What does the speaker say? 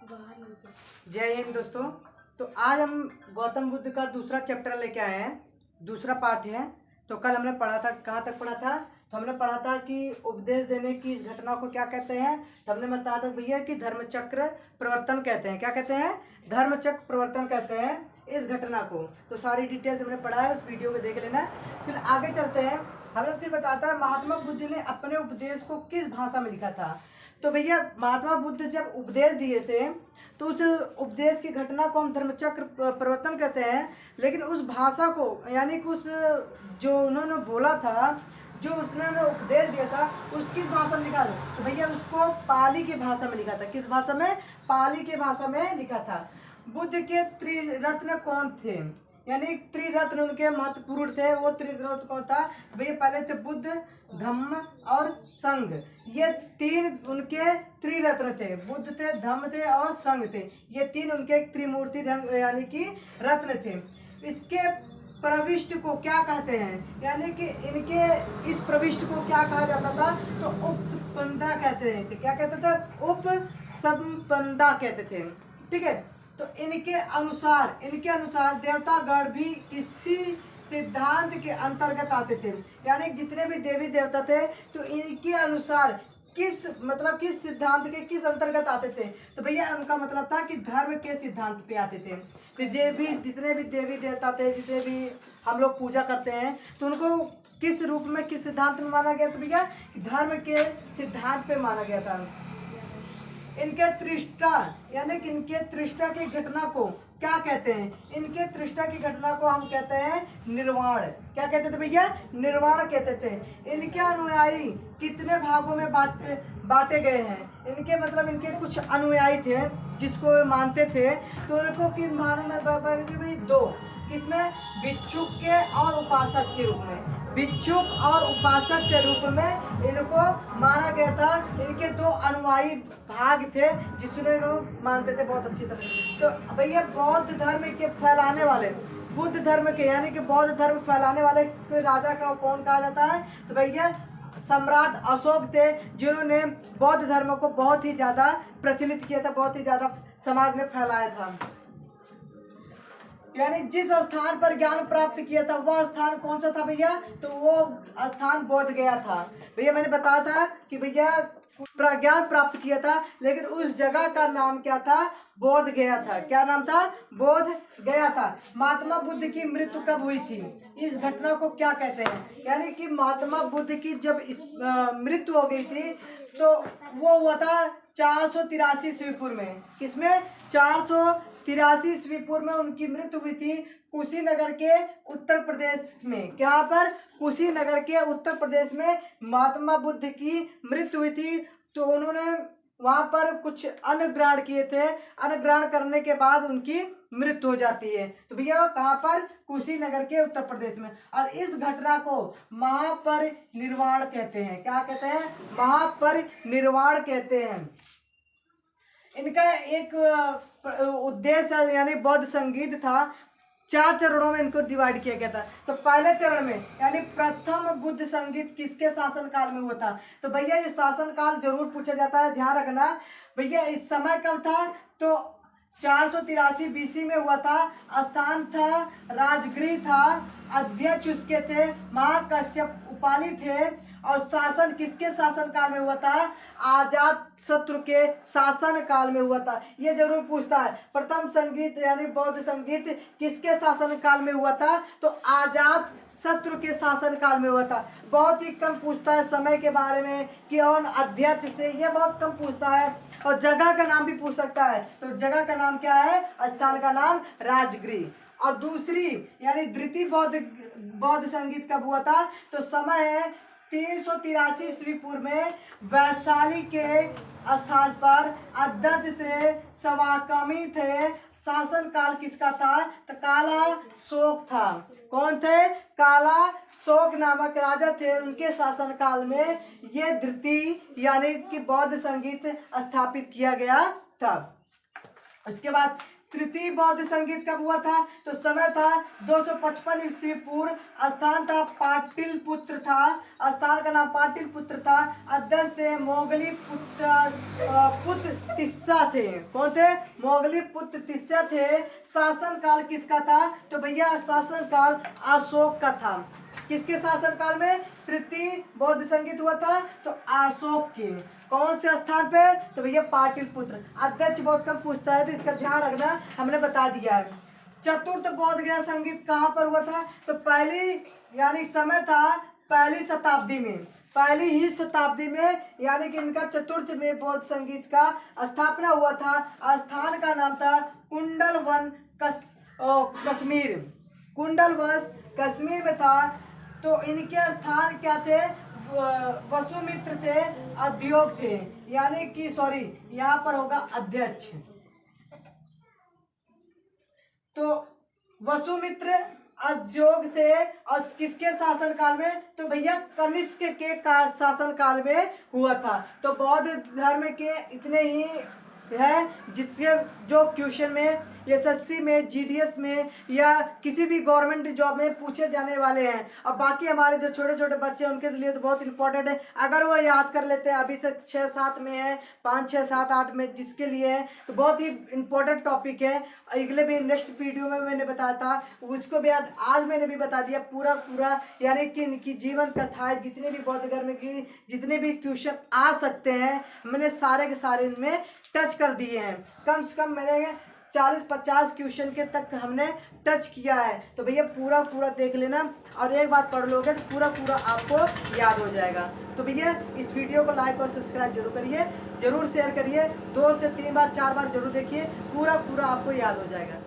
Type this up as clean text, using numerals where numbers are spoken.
जय हिंद दोस्तों। तो आज हम गौतम बुद्ध का दूसरा चैप्टर लेके आए हैं, दूसरा पार्ट है। तो कल हमने पढ़ा था, कहाँ तक पढ़ा था? तो हमने पढ़ा था कि उपदेश देने की इस घटना को क्या कहते हैं। तो हमने बताया था भैया कि धर्मचक्र प्रवर्तन कहते हैं। क्या कहते हैं? धर्मचक्र प्रवर्तन कहते हैं इस घटना को। तो सारी डिटेल्स हमने पढ़ा है, उस वीडियो को देख लेना। फिर आगे चलते हैं। हमें फिर बताता है महात्मा बुद्ध ने अपने उपदेश को किस भाषा में लिखा था। तो भैया महात्मा बुद्ध जब उपदेश दिए थे तो उस उपदेश की घटना को हम धर्मचक्र प्रवर्तन कहते हैं। लेकिन उस भाषा को यानी कि उस जो उन्होंने बोला था, जो उन्होंने उपदेश दिया था, उस किस भाषा में लिखा था? तो भैया उसको पाली की भाषा में लिखा था। किस भाषा में? पाली की भाषा में लिखा था। बुद्ध के त्रिरत्न कौन थे? यानी त्रिरत्न उनके महत्वपूर्ण थे। वो त्रिरत्न कौन था भैया? पहले थे बुद्ध, धम्म और संघ। ये तीन उनके त्रिरत्न थे। बुद्ध थे, धम्म थे और संघ थे। ये तीन उनके त्रिमूर्ति यानी कि रत्न थे। इसके प्रविष्ट को क्या कहते हैं? यानी कि इनके इस प्रविष्ट को क्या कहा जाता था? तो उपसंपदा कहते थे। क्या कहते थे? उपसंपदा कहते थे। ठीक है। तो इनके अनुसार देवतागण भी किसी सिद्धांत के अंतर्गत आते थे। यानी जितने भी देवी देवता थे तो इनके अनुसार किस सिद्धांत के किस अंतर्गत आते थे? तो भैया उनका मतलब था कि धर्म के सिद्धांत पे आते थे। तो जितने भी देवी देवता थे, जितने भी हम लोग पूजा करते हैं, तो उनको किस रूप में, किस सिद्धांत में माना गया था भैया? धर्म के सिद्धांत पे माना गया था। इनके त्रिष्टा यानी कि इनके त्रिष्टा की घटना को क्या कहते हैं? इनके त्रिष्टा की घटना को हम कहते हैं निर्वाण। क्या कहते थे भैया? निर्वाण कहते थे। इनके अनुयायी कितने भागों में बांटे गए हैं? इनके कुछ अनुयायी थे जिसको मानते थे। तो उनको किस भागों में भाई? दो। किसमें? भिक्षुक के और उपासक के रूप में। भिक्षुक और उपासक के रूप में इनको माना गया था। इनके दो अनुयायी भाग थे जिसने लोग मानते थे बहुत अच्छी तरह। तो भैया बौद्ध धर्म के फैलाने वाले, बुद्ध धर्म के यानी कि बौद्ध धर्म फैलाने वाले राजा का कौन कहा जाता है? तो भैया सम्राट अशोक थे, जिन्होंने बौद्ध धर्म को बहुत ही ज्यादा प्रचलित किया था, बहुत ही ज्यादा समाज में फैलाया था। यानी जिस स्थान पर ज्ञान प्राप्त किया था वह स्थान कौन सा था भैया? तो वो स्थान बोध गया था। भैया मैंने बताया था कि भैया ज्ञान प्राप्त किया था, लेकिन उस जगह का नाम क्या था? बोध गया था। क्या नाम था? बोध गया था। महात्मा बुद्ध की मृत्यु कब हुई थी? इस घटना को क्या कहते हैं? यानी कि महात्मा बुद्ध की जब मृत्यु हो गई थी तो वो हुआ था 483 ईस्वी पूर्व में। किसमें? 483 ईस्वी पूर्व में उनकी मृत्यु हुई थी कुशीनगर के उत्तर प्रदेश में। क्या पर? कुशीनगर के उत्तर प्रदेश में महात्मा बुद्ध की मृत्यु हुई थी। तो उन्होंने वहां पर कुछ अन्न ग्रहण किए थे। अन्न ग्रहण करने के बाद उनकी मृत्यु हो जाती है। तो भैया कहाँ पर? कुशीनगर के उत्तर प्रदेश में। और इस घटना को महापरिनिर्वाण कहते हैं। क्या कहते हैं? महापरिनिर्वाण कहते हैं। इनका एक उद्देश्य यानी बौद्ध संगीत था। 4 चरणों में इनको डिवाइड किया गया था। तो पहले चरण में यानी प्रथम बुद्ध संगीत किसके शासन काल में हुआ था? तो भैया ये शासन काल जरूर पूछा जाता है, ध्यान रखना। भैया इस समय कब था? तो 483 बीसी में हुआ था। स्थान था राजगृह था। अध्यक्ष उसके थे महाकश्यप उपाली थे। और शासन किसके शासन काल में हुआ था? अजात शत्रु के शासन काल में हुआ था। ये जरूर पूछता है। प्रथम संगीत यानी बौद्ध संगीत किसके शासन काल में हुआ था? तो अजात शत्रु के शासन काल में हुआ था। बहुत ही कम पूछता है समय के बारे में कि कौन अध्यक्ष से, ये बहुत कम पूछता है। और जगह का नाम भी पूछ सकता है। तो जगह का नाम क्या है? स्थान का नाम राजगृह। और दूसरी यानी द्वितीय बौद्ध संगीत कब हुआ था? तो समय है 383 ईस्वी पूर्व में वैशाली के स्थान पर अध्यक्ष थे सवाकमी थे। शासन काल किसका था? तो काला शोक था। कौन थे? काला शोक नामक राजा थे। उनके शासन काल में ये द्वितीय यानी कि बौद्ध संगीत स्थापित किया गया था। उसके बाद तृतीय बौद्ध संगीत कब हुआ था? तो समय था 255 ईस्वी पूर्व। स्थान था पाटलिपुत्र था, स्थान का नाम पाटलिपुत्र था। अध्यक्ष थे मोगली पुत्र तिस्सा थे। कौन थे? मोगली पुत्र तिस्सा थे। शासन काल किसका था? तो भैया शासन काल अशोक का था। किसके शासन काल में तृतीय बौद्ध संगीत हुआ था? तो अशोक के। कौन से स्थान पे? तो भैया पाटलिपुत्र। अध्यक्ष बहुत कम पूछता है तो इसका ध्यान रखना, हमने बता दिया है। चतुर्थ बौद्ध गया संगीत कहाँ पर हुआ था? तो पहली यानी समय था पहली शताब्दी में, पहली ही शताब्दी में, यानी कि इनका चतुर्थ में बौद्ध संगीत का स्थापना हुआ था। स्थान का नाम था कुंडलवन कश्मीर। कुंडलवश कश्मीर में था। तो इनके स्थान क्या थे? वसुमित्र थे, उद्योग थे, यानी कि सॉरी यहाँ पर होगा अध्यक्ष। तो वसुमित्र उद्योग थे और किसके शासन काल में? तो भैया कनिष्क के शासन काल में हुआ था। तो बौद्ध धर्म के इतने ही है जिसके जो क्वेश्चन में एसएससी में, जीडीएस में या किसी भी गवर्नमेंट जॉब में पूछे जाने वाले हैं। अब बाकी हमारे जो छोटे छोटे बच्चे हैं उनके लिए तो बहुत इंपॉर्टेंट है। अगर वो याद कर लेते हैं, अभी से 6-7 में है, 5-6-7-8 में जिसके लिए है तो बहुत ही इंपॉर्टेंट टॉपिक है। अगले भी नेक्स्ट वीडियो में मैंने बताया था, उसको भी आज मैंने भी बता दिया पूरा, यानी कि इनकी जीवन कथाएं जितने भी बौद्ध धर्म की जितने भी क्वेश्चन आ सकते हैं मैंने सारे के सारे इनमें टच कर दिए हैं। कम से कम मैंने 40-50 क्वेश्चन के तक हमने टच किया है। तो भैया पूरा देख लेना और एक बात पढ़ लोगे तो पूरा आपको याद हो जाएगा। तो भैया इस वीडियो को लाइक और सब्सक्राइब जरूर करिए, जरूर शेयर करिए, 2 से 3 बार 4 बार जरूर देखिए, पूरा आपको याद हो जाएगा।